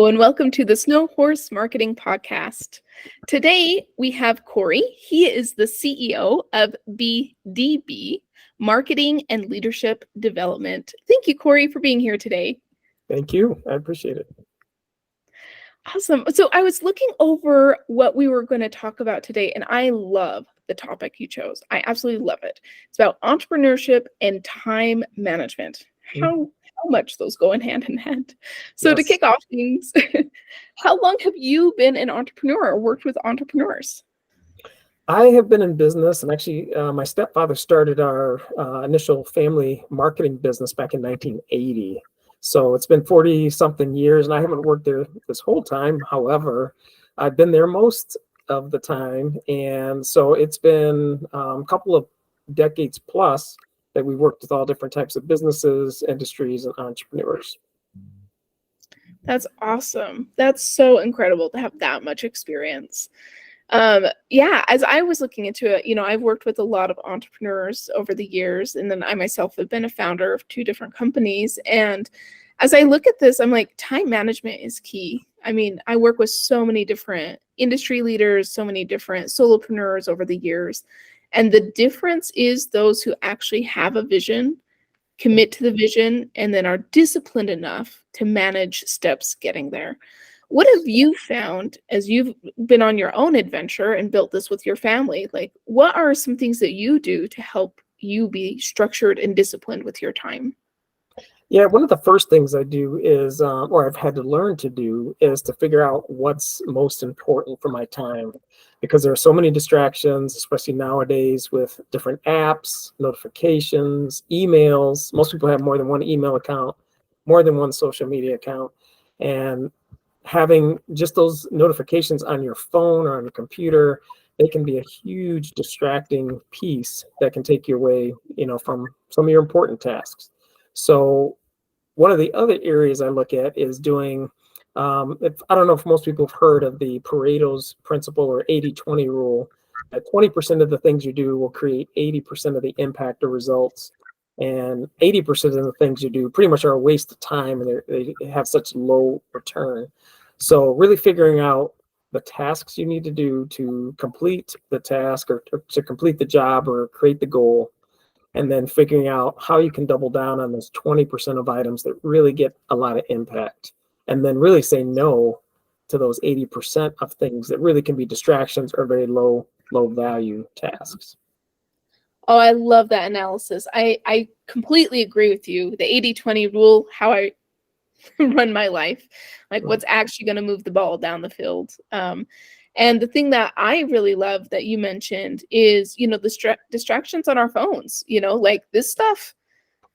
Hello and welcome to the Snow Horse Marketing Podcast. Today we have Cory. He is the CEO of BDB, Marketing and Leadership Development. Thank you, Cory, for being here today. Thank you. I appreciate it. Awesome. So I was looking over what we were going to talk about today, and I love the topic you chose. I absolutely love it. It's about entrepreneurship and time management. How much those go in hand. So to kick off things, how long have you been an entrepreneur or worked with entrepreneurs? I have been in business, and actually my stepfather started our initial family marketing business back in 1980. So it's been 40 something years, and I haven't worked there this whole time. However, I've been there most of the time. And so it's been a couple of decades plus that we worked with all different types of businesses, industries, and entrepreneurs. That's awesome. That's so incredible to have that much experience. As I was looking into it, I've worked with a lot of entrepreneurs over the years, and then I myself have been a founder of 2 different companies. And as I look at this, I'm like, time management is key. I mean, I work with so many different industry leaders, so many different solopreneurs over the years. And the difference is those who actually have a vision, commit to the vision, and then are disciplined enough to manage steps getting there. What have you found as you've been on your own adventure and built this with your family? Like, what are some things that you do to help you be structured and disciplined with your time? Yeah, one of the first things I do is, or I've had to learn to do, is to figure out what's most important for my time, because there are so many distractions, especially nowadays with different apps, notifications, emails. Most people have more than one email account, more than one social media account, and having just those notifications on your phone or on your computer, they can be a huge distracting piece that can take you away, from some of your important tasks. So one of the other areas I look at is doing, I don't know if most people have heard of the Pareto's principle or 80-20 rule, that 20% of the things you do will create 80% of the impact or results. And 80% of the things you do pretty much are a waste of time, and they have such low return. So really figuring out the tasks you need to do to complete the task or to complete the job or create the goal, and then figuring out how you can double down on those 20% of items that really get a lot of impact, and then really say no to those 80% of things that really can be distractions or very low value tasks. Oh, I love that analysis. I completely agree with you. The 80-20 rule, how I run my life, like what's actually going to move the ball down the field. And the thing that I really love that you mentioned is, the distractions on our phones, like this stuff,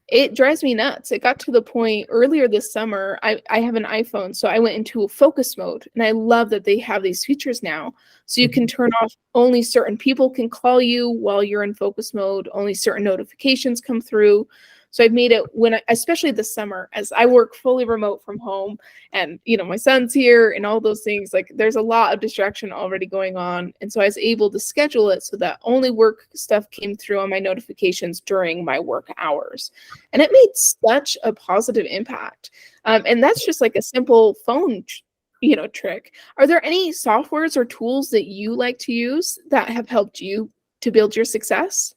it drives me nuts. It got to the point earlier this summer, I have an iPhone, so I went into focus mode, and I love that they have these features now. So you can turn off, only certain people can call you while you're in focus mode, only certain notifications come through. So I've made it especially this summer, as I work fully remote from home, and my son's here and all those things, like there's a lot of distraction already going on. And so I was able to schedule it so that only work stuff came through on my notifications during my work hours. And it made such a positive impact. And that's just like a simple phone trick. Are there any softwares or tools that you like to use that have helped you to build your success?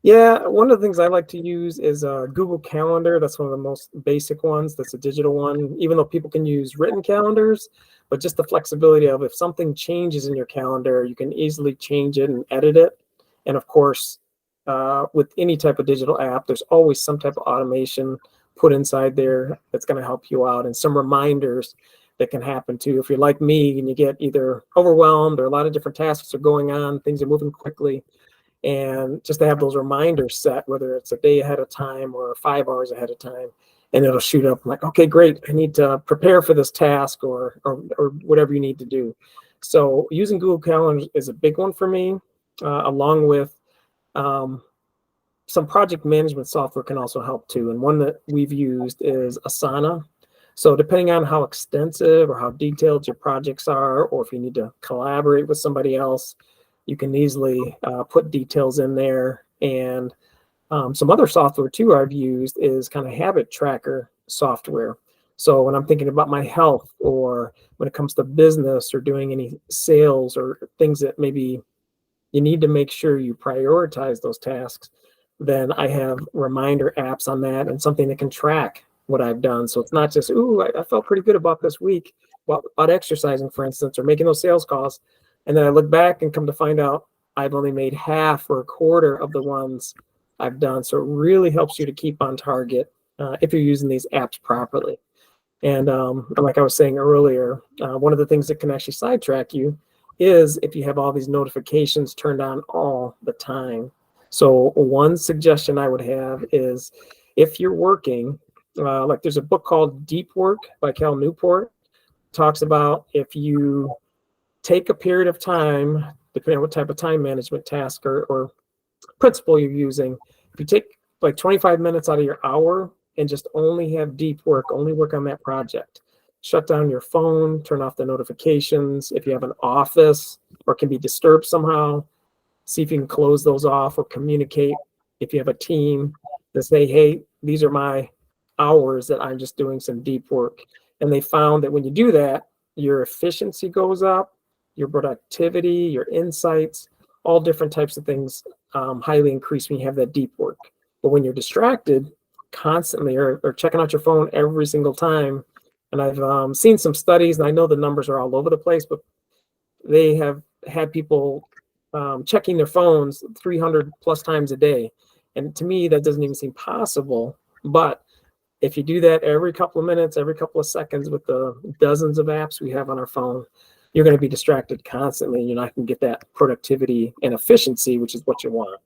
Yeah, one of the things I like to use is Google Calendar. That's one of the most basic ones. That's a digital one, even though people can use written calendars, but just the flexibility of if something changes in your calendar, you can easily change it and edit it. And of course, with any type of digital app, there's always some type of automation put inside there that's going to help you out, and some reminders that can happen too. If you're like me and you get either overwhelmed or a lot of different tasks are going on, things are moving quickly, and just to have those reminders set, whether it's a day ahead of time or 5 hours ahead of time, and it'll shoot up. I'm like, okay, great, I need to prepare for this task or whatever you need to do. So using Google Calendar is a big one for me, along with some project management software can also help too. And one that we've used is Asana. So depending on how extensive or how detailed your projects are, or if you need to collaborate with somebody else, you can easily put details in there. And some other software too I've used is kind of habit tracker software. So when I'm thinking about my health, or when it comes to business or doing any sales or things that maybe you need to make sure you prioritize those tasks, then I have reminder apps on that and something that can track what I've done. So it's not just, ooh, I felt pretty good about this week, about exercising, for instance, or making those sales calls. And then I look back and come to find out I've only made half or a quarter of the ones I've done. So it really helps you to keep on target if you're using these apps properly. And like I was saying earlier, one of the things that can actually sidetrack you is if you have all these notifications turned on all the time. So one suggestion I would have is, if you're working, like there's a book called Deep Work by Cal Newport, talks about if you take a period of time, depending on what type of time management task or principle you're using, if you take like 25 minutes out of your hour and just only have deep work, only work on that project. Shut down your phone, turn off the notifications. If you have an office or can be disturbed somehow, see if you can close those off, or communicate if you have a team to say, hey, these are my hours that I'm just doing some deep work. And they found that when you do that, your efficiency goes up, your productivity, your insights, all different types of things highly increase when you have that deep work. But when you're distracted constantly, or checking out your phone every single time, and I've seen some studies, and I know the numbers are all over the place, but they have had people checking their phones 300 plus times a day. And to me, that doesn't even seem possible. But if you do that every couple of minutes, every couple of seconds with the dozens of apps we have on our phone, you're going to be distracted constantly. You're not going to get that productivity and efficiency, which is what you want.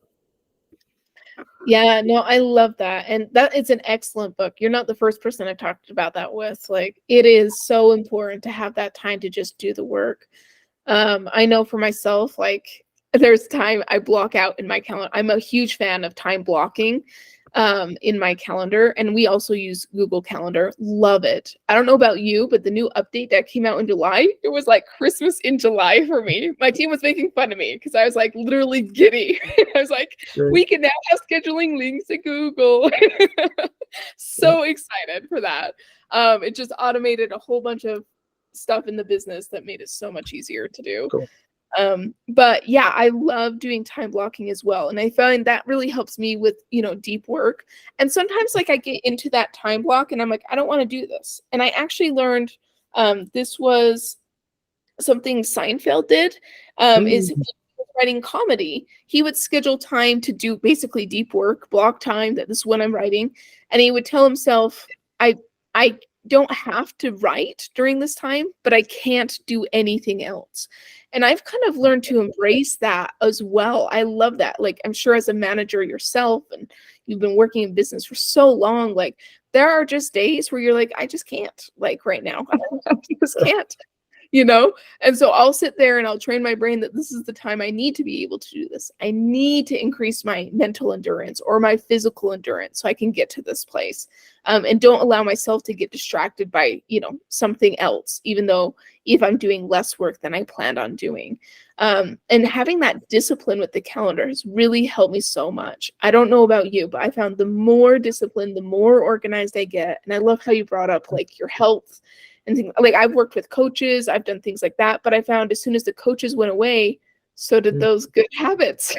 Yeah, no, I love that. And that is an excellent book. You're not the first person I've talked about that with. Like, it is so important to have that time to just do the work. I know for myself, like, there's time I block out in my calendar. I'm a huge fan of time blocking in my calendar, and we also use Google Calendar. Love it. I don't know about you, but the new update that came out in July, it was like Christmas in July for me. My team was making fun of me because I was like literally giddy. I was like, Sure. we can now have scheduling links to Google. So excited for that. It just automated a whole bunch of stuff in the business that made it so much easier to do. Cool. But yeah, I love doing time blocking as well. And I find that really helps me with, deep work. And sometimes like I get into that time block and I'm like, I don't want to do this. And I actually learned, this was something Seinfeld did, is he was writing comedy. He would schedule time to do basically deep work, block time, that this is when I'm writing. And he would tell himself, I don't have to write during this time, but I can't do anything else. And I've kind of learned to embrace that as well. I love that. Like, I'm sure as a manager yourself, and you've been working in business for so long, like there are just days where you're like, I just can't, like right now, I just can't. And so I'll sit there and I'll train my brain that this is the time I need to be able to do this. I need to increase my mental endurance or my physical endurance so I can get to this place, and don't allow myself to get distracted by something else, even though if I'm doing less work than I planned on doing. And having that discipline with the calendar has really helped me so much. I don't know about you, but I found the more disciplined, the more organized I get. And I love how you brought up like your health and things. Like, I've worked with coaches, I've done things like that, but I found as soon as the coaches went away, so did those good habits.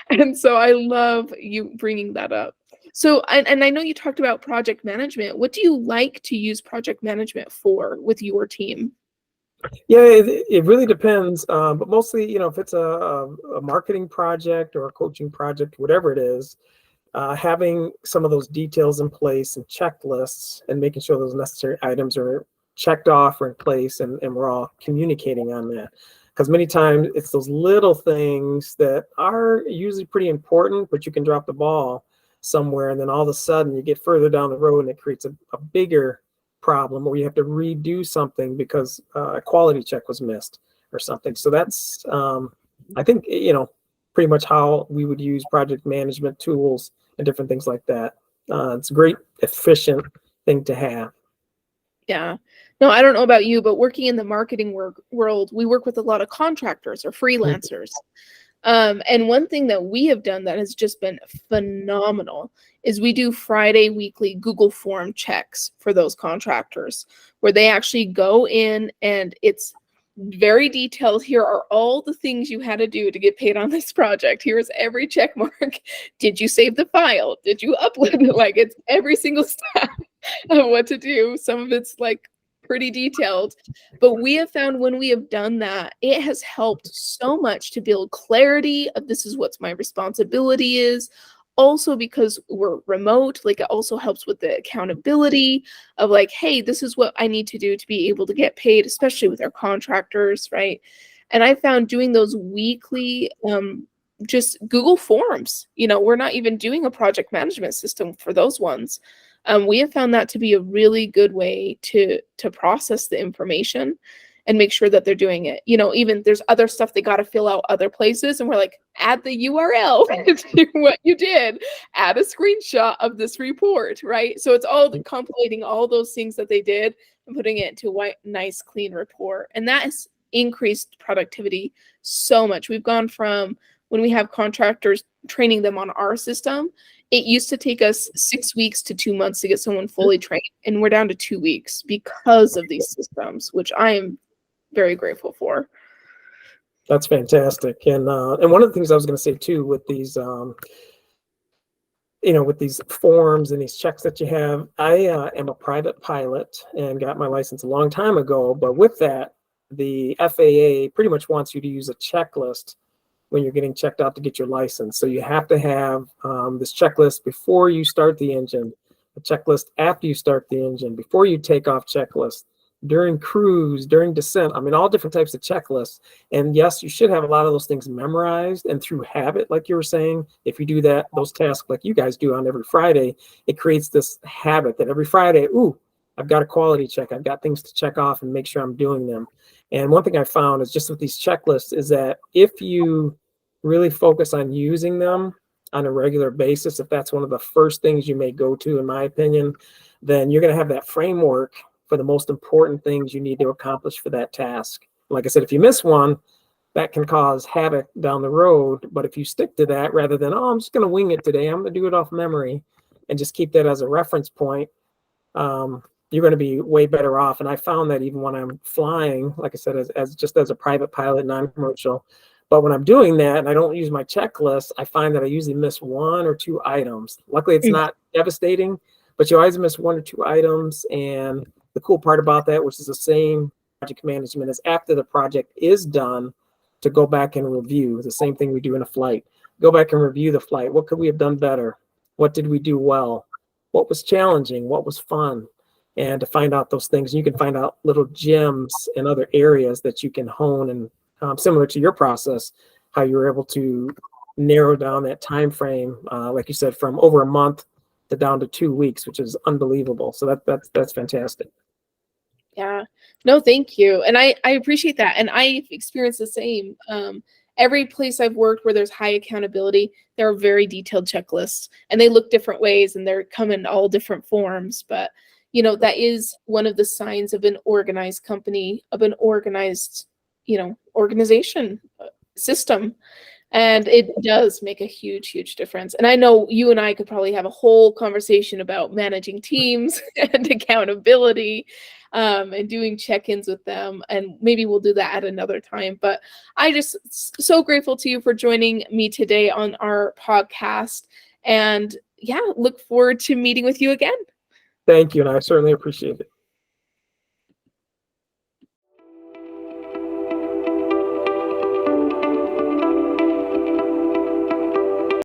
And so I love you bringing that up. So, and I know you talked about project management. What do you like to use project management for with your team? Yeah, it really depends. But mostly, if it's a marketing project or a coaching project, whatever it is, having some of those details in place and checklists, and making sure those necessary items are checked off or in place, and we're all communicating on that. Because many times it's those little things that are usually pretty important, but you can drop the ball somewhere, and then all of a sudden you get further down the road and it creates a bigger problem, or you have to redo something because a quality check was missed or something. So that's, I think, pretty much how we would use project management tools and different things like that. It's a great, efficient thing to have. Yeah. No, I don't know about you, but working in the marketing world, we work with a lot of contractors or freelancers. And one thing that we have done that has just been phenomenal is we do Friday weekly Google form checks for those contractors where they actually go in and it's very detailed. Here are all the things you had to do to get paid on this project. Here's every check mark. Did you save the file? Did you upload it? Like, it's every single step of what to do. Some of it's like pretty detailed, but we have found when we have done that, it has helped so much to build clarity of this is what's my responsibility is. Also, because we're remote, like, it also helps with the accountability of like, hey, this is what I need to do to be able to get paid, especially with our contractors, right? And I found doing those weekly just Google Forms, we're not even doing a project management system for those ones. We have found that to be a really good way to process the information and make sure that they're doing it. Even there's other stuff they got to fill out other places, and we're like, add the URL to what you did, add a screenshot of this report, right? So it's all compilating all those things that they did and putting it into a nice, clean report. And that has increased productivity so much. We've gone from when we have contractors training them on our system, it used to take us 6 weeks to 2 months to get someone fully trained, and we're down to 2 weeks because of these systems, which I am very grateful for. That's fantastic. And one of the things I was going to say too, with these, with these forms and these checks that you have, I am a private pilot and got my license a long time ago. But with that, the FAA pretty much wants you to use a checklist when you're getting checked out to get your license. So you have to have this checklist before you start the engine, a checklist after you start the engine, before you take off checklist, during cruise, during descent. I mean, all different types of checklists. And yes, you should have a lot of those things memorized, and through habit, like you were saying, if you do that, those tasks like you guys do on every Friday, it creates this habit that every Friday, ooh, I've got a quality check. I've got things to check off and make sure I'm doing them. And one thing I found is just with these checklists is that if you really focus on using them on a regular basis, if that's one of the first things you may go to, in my opinion, then you're going to have that framework for the most important things you need to accomplish for that task. Like I said, if you miss one, that can cause havoc down the road. But if you stick to that rather than, oh, I'm just going to wing it today, I'm going to do it off memory, and just keep that as a reference point, you're going to be way better off. And I found that even when I'm flying, like I said, as a private pilot, non-commercial, but when I'm doing that and I don't use my checklist, I find that I usually miss 1 or 2 items. Luckily, it's not devastating, but you always miss 1 or 2 items. And the cool part about that, which is the same project management, is after the project is done, to go back and review. The same thing we do in a flight. Go back and review the flight. What could we have done better? What did we do well? What was challenging? What was fun? And to find out those things, you can find out little gems in other areas that you can hone, and similar to your process, how you were able to narrow down that time frame, like you said, from over a month to down to 2 weeks, which is unbelievable. So that's fantastic. Yeah, no, thank you. And I appreciate that. And I've experienced the same. Every place I've worked where there's high accountability, there are very detailed checklists, and they look different ways, and they're come in all different forms. But, that is one of the signs of an organized company, of an organized, organization system. And it does make a huge, huge difference. And I know you and I could probably have a whole conversation about managing teams and accountability, and doing check-ins with them. And maybe we'll do that at another time. But I just so grateful to you for joining me today on our podcast. And yeah, look forward to meeting with you again. Thank you. And I certainly appreciate it.